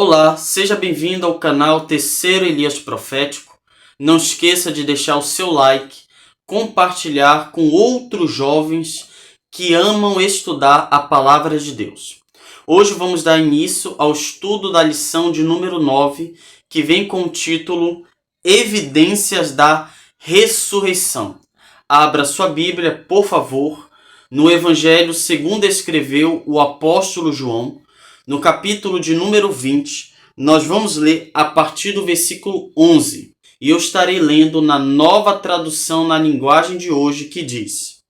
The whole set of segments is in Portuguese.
Olá, seja bem-vindo ao canal Terceiro Elias Profético. Não esqueça de deixar o seu like, compartilhar com outros jovens que amam estudar a Palavra de Deus. Hoje vamos dar início ao estudo da lição de número 9, que vem com o título Evidências da Ressurreição. Abra sua Bíblia, por favor, no Evangelho segundo escreveu o apóstolo João. No capítulo de número 20, nós vamos ler a partir do versículo 11. E eu estarei lendo na nova tradução na linguagem de hoje, que diz: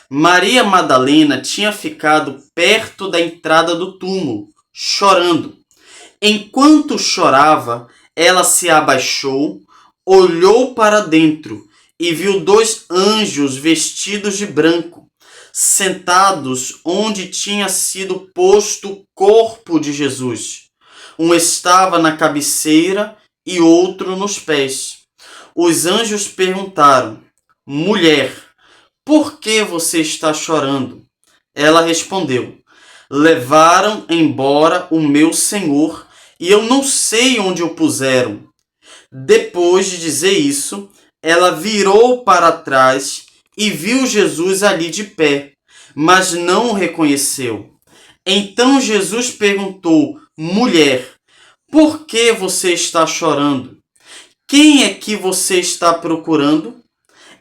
Maria Madalena tinha ficado perto da entrada do túmulo, chorando. Enquanto chorava, ela se abaixou, olhou para dentro e viu dois anjos vestidos de branco, sentados onde tinha sido posto o corpo de Jesus. Um estava na cabeceira e outro nos pés. Os anjos perguntaram: Mulher, por que você está chorando? Ela respondeu: Levaram embora o meu Senhor e eu não sei onde o puseram. Depois de dizer isso, ela virou para trás e viu Jesus ali de pé, mas não o reconheceu. Então Jesus perguntou: Mulher, por que você está chorando? Quem é que você está procurando?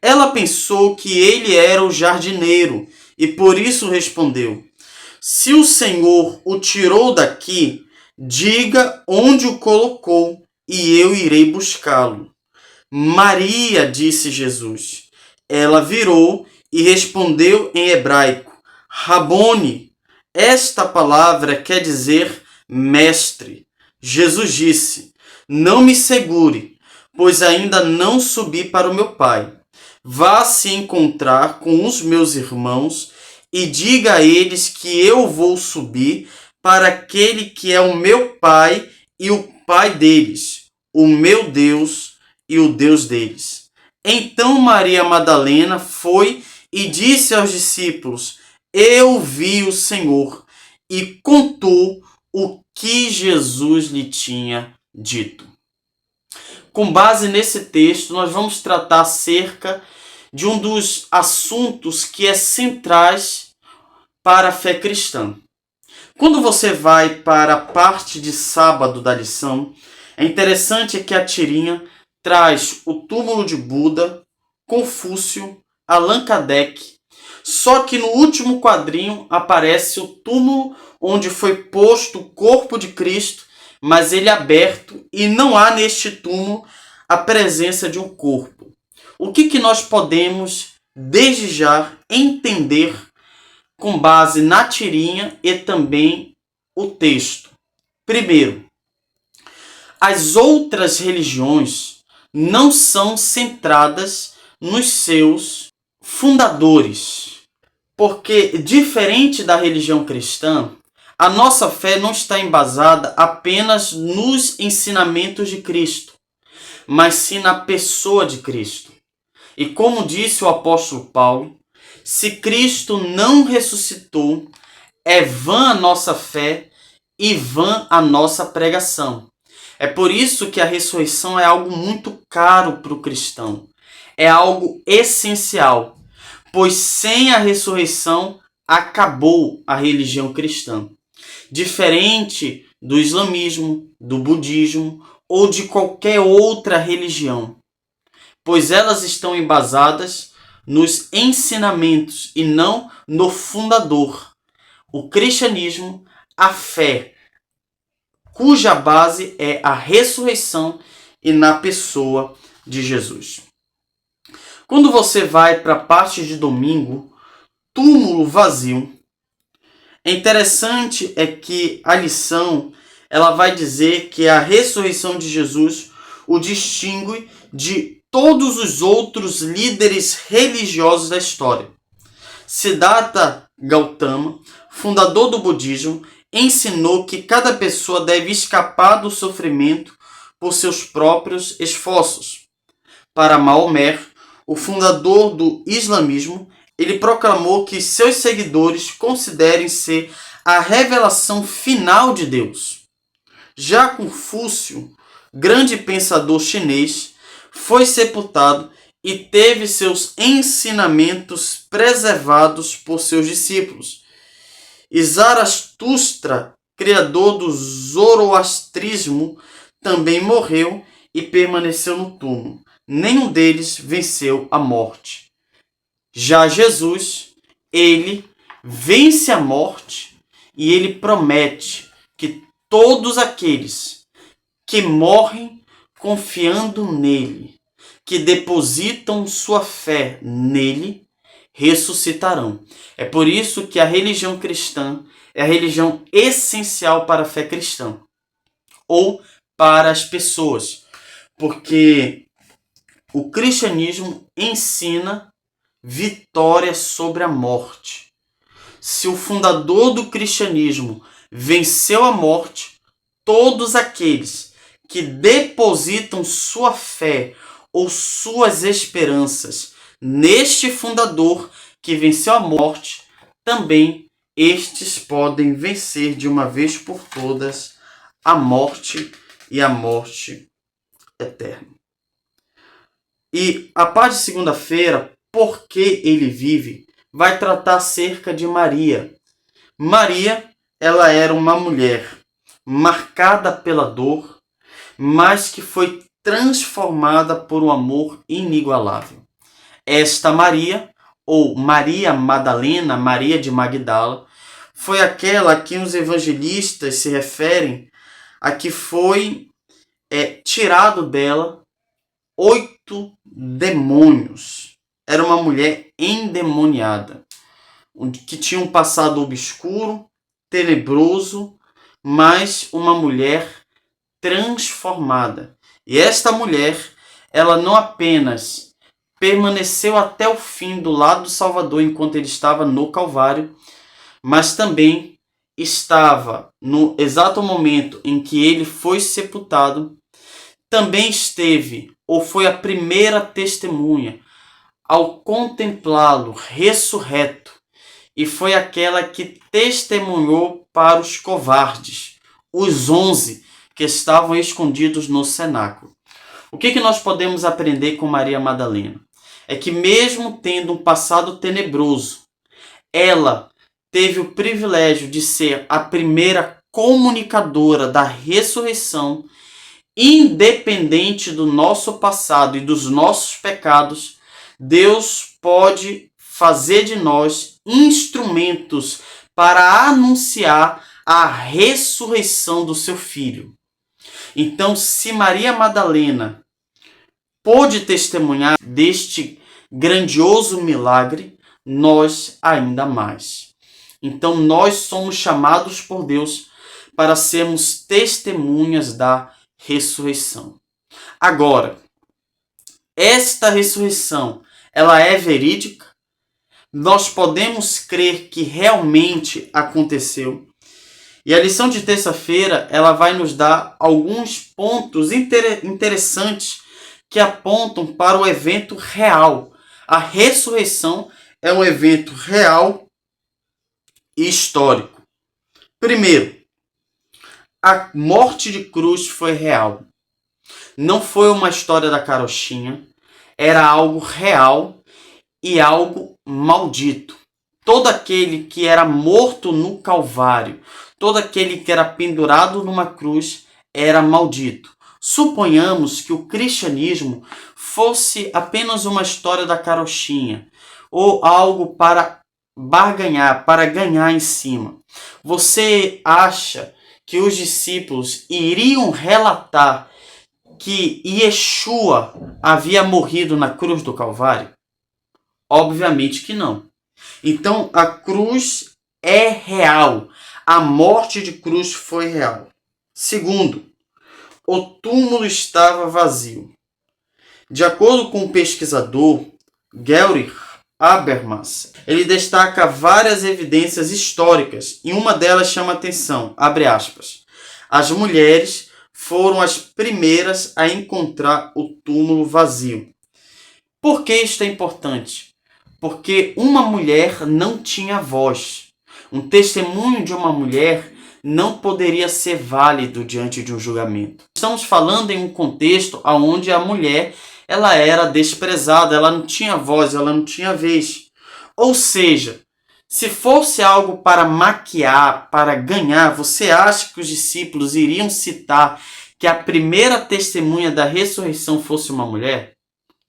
Ela pensou que ele era o jardineiro e por isso respondeu: Se o Senhor o tirou daqui, diga onde o colocou e eu irei buscá-lo. Maria, disse Jesus. Ela virou e respondeu em hebraico: Rabone. Esta palavra quer dizer mestre. Jesus disse: Não me segure, pois ainda não subi para o meu Pai. Vá se encontrar com os meus irmãos e diga a eles que eu vou subir para aquele que é o meu Pai e o Pai deles, o meu Deus e o Deus deles. Então Maria Madalena foi e disse aos discípulos: Eu vi o Senhor, e contou o que Jesus lhe tinha dito. Com base nesse texto, nós vamos tratar acerca de um dos assuntos que é centrais para a fé cristã. Quando você vai para a parte de sábado da lição, é interessante que a tirinha traz o túmulo de Buda, Confúcio, Allan Kardec. Só que no último quadrinho aparece o túmulo onde foi posto o corpo de Cristo, mas ele é aberto e não há neste túmulo a presença de um corpo. O que nós podemos, desde já, entender com base na tirinha e também o texto? Primeiro, as outras religiões não são centradas nos seus fundadores, porque, diferente da religião cristã, a nossa fé não está embasada apenas nos ensinamentos de Cristo, mas sim na pessoa de Cristo. E como disse o apóstolo Paulo, se Cristo não ressuscitou, é vã a nossa fé e vã a nossa pregação. É por isso que a ressurreição é algo muito caro para o cristão. É algo essencial, pois sem a ressurreição acabou a religião cristã. Diferente do islamismo, do budismo ou de qualquer outra religião, pois elas estão embasadas nos ensinamentos e não no fundador. O cristianismo, a fé, cuja base é a ressurreição e na pessoa de Jesus. Quando você vai para a parte de domingo, túmulo vazio, é interessante que a lição ela vai dizer que a ressurreição de Jesus o distingue de todos os outros líderes religiosos da história. Siddhartha Gautama, fundador do budismo, ensinou que cada pessoa deve escapar do sofrimento por seus próprios esforços. Para Maomé, o fundador do islamismo, ele proclamou que seus seguidores considerem ser a revelação final de Deus. Já Confúcio, grande pensador chinês, foi sepultado e teve seus ensinamentos preservados por seus discípulos. E Zaratustra, criador do zoroastrismo, também morreu e permaneceu no túmulo. Nenhum deles venceu a morte. Já Jesus, ele vence a morte e ele promete que todos aqueles que morrem confiando nele, que depositam sua fé nele, ressuscitarão. É por isso que a religião cristã é a religião essencial para a fé cristã, ou para as pessoas, porque o cristianismo ensina vitória sobre a morte. Se o fundador do cristianismo venceu a morte, todos aqueles que depositam sua fé ou suas esperanças neste fundador que venceu a morte, também estes podem vencer de uma vez por todas a morte e a morte eterna. E a parte de segunda-feira, Por que ele vive, vai tratar acerca de Maria. Maria, ela era uma mulher marcada pela dor, mas que foi transformada por um amor inigualável. Esta Maria, ou Maria Madalena, Maria de Magdala, foi aquela a quem os evangelistas se referem a que foi tirado dela 8 demônios. Era uma mulher endemoniada, que tinha um passado obscuro, tenebroso, mas uma mulher transformada. E esta mulher, ela não apenas permaneceu até o fim do lado do Salvador enquanto ele estava no Calvário, mas também estava no exato momento em que ele foi sepultado, também esteve, ou foi a primeira testemunha ao contemplá-lo ressurreto, e foi aquela que testemunhou para os covardes, os 11 que estavam escondidos no cenáculo. O que nós podemos aprender com Maria Madalena? É que mesmo tendo um passado tenebroso, ela teve o privilégio de ser a primeira comunicadora da ressurreição, independente do nosso passado e dos nossos pecados. Deus pode fazer de nós instrumentos para anunciar a ressurreição do seu filho. Então, se Maria Madalena pôde testemunhar deste grandioso milagre, nós ainda mais. Então, nós somos chamados por Deus para sermos testemunhas da ressurreição. Agora, esta ressurreição, ela é verídica? Nós podemos crer que realmente aconteceu? E a lição de terça-feira, ela vai nos dar alguns pontos interessantes que apontam para o evento real. A ressurreição é um evento real e histórico. Primeiro, a morte de cruz foi real. Não foi uma história da carochinha, era algo real e algo maldito. Todo aquele que era morto no Calvário, todo aquele que era pendurado numa cruz, era maldito. Suponhamos que o cristianismo fosse apenas uma história da carochinha, ou algo para barganhar, para ganhar em cima. Você acha que os discípulos iriam relatar que Yeshua havia morrido na cruz do Calvário? Obviamente que não. Então a cruz é real. A morte de cruz foi real. Segundo, o túmulo estava vazio. De acordo com o pesquisador Georg Habermas, ele destaca várias evidências históricas e uma delas chama atenção, abre aspas. As mulheres foram as primeiras a encontrar o túmulo vazio. Por que isto é importante? Porque uma mulher não tinha voz. Um testemunho de uma mulher não poderia ser válido diante de um julgamento. Estamos falando em um contexto onde a mulher ela era desprezada, ela não tinha voz, ela não tinha vez. Ou seja, se fosse algo para maquiar, para ganhar, você acha que os discípulos iriam citar que a primeira testemunha da ressurreição fosse uma mulher?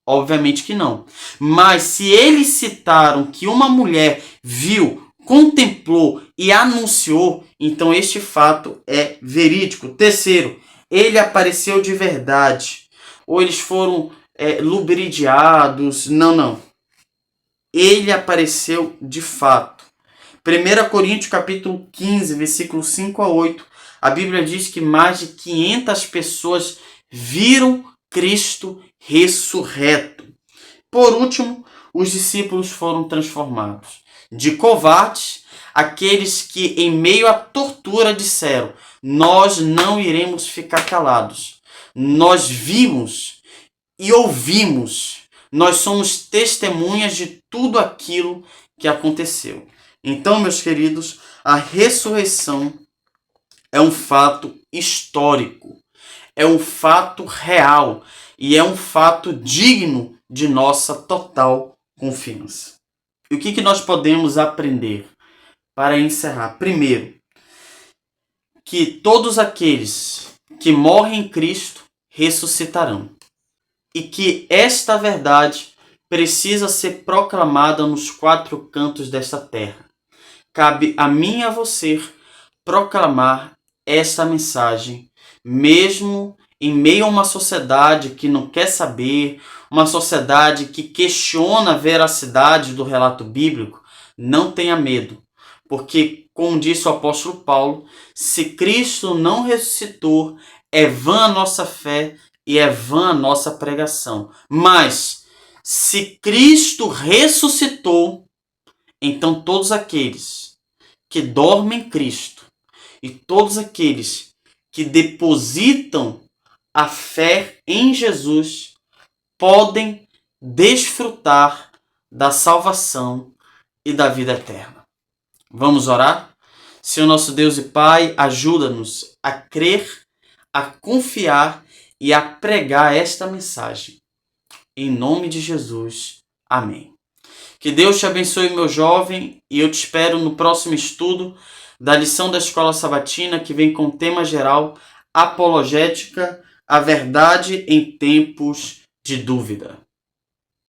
Obviamente que não. Mas se eles citaram que uma mulher viu, contemplou e anunciou, então este fato é verídico. Terceiro, ele apareceu de verdade. Ou eles foram lubridiados. Não. Ele apareceu de fato. 1 Coríntios capítulo 15, versículo 5 a 8. A Bíblia diz que mais de 500 pessoas viram Cristo ressurreto. Por último, os discípulos foram transformados. De covardes, aqueles que em meio à tortura disseram: nós não iremos ficar calados. Nós vimos e ouvimos. Nós somos testemunhas de tudo aquilo que aconteceu. Então, meus queridos, a ressurreição é um fato histórico, é um fato real e é um fato digno de nossa total confiança. E o que nós podemos aprender para encerrar? Primeiro, que todos aqueles que morrem em Cristo ressuscitarão. E que esta verdade precisa ser proclamada nos 4 cantos desta terra. Cabe a mim e a você proclamar esta mensagem, mesmo em meio a uma sociedade que não quer saber, uma sociedade que questiona a veracidade do relato bíblico. Não tenha medo, porque, como disse o apóstolo Paulo, se Cristo não ressuscitou, é vã a nossa fé e é vã a nossa pregação. Mas, se Cristo ressuscitou, então todos aqueles que dormem em Cristo e todos aqueles que depositam a fé em Jesus podem desfrutar da salvação e da vida eterna. Vamos orar? Senhor nosso Deus e Pai, ajuda-nos a crer, a confiar e a pregar esta mensagem. Em nome de Jesus. Amém. Que Deus te abençoe, meu jovem, e eu te espero no próximo estudo da lição da Escola Sabatina, que vem com o tema geral Apologética, a verdade em tempos de dúvida.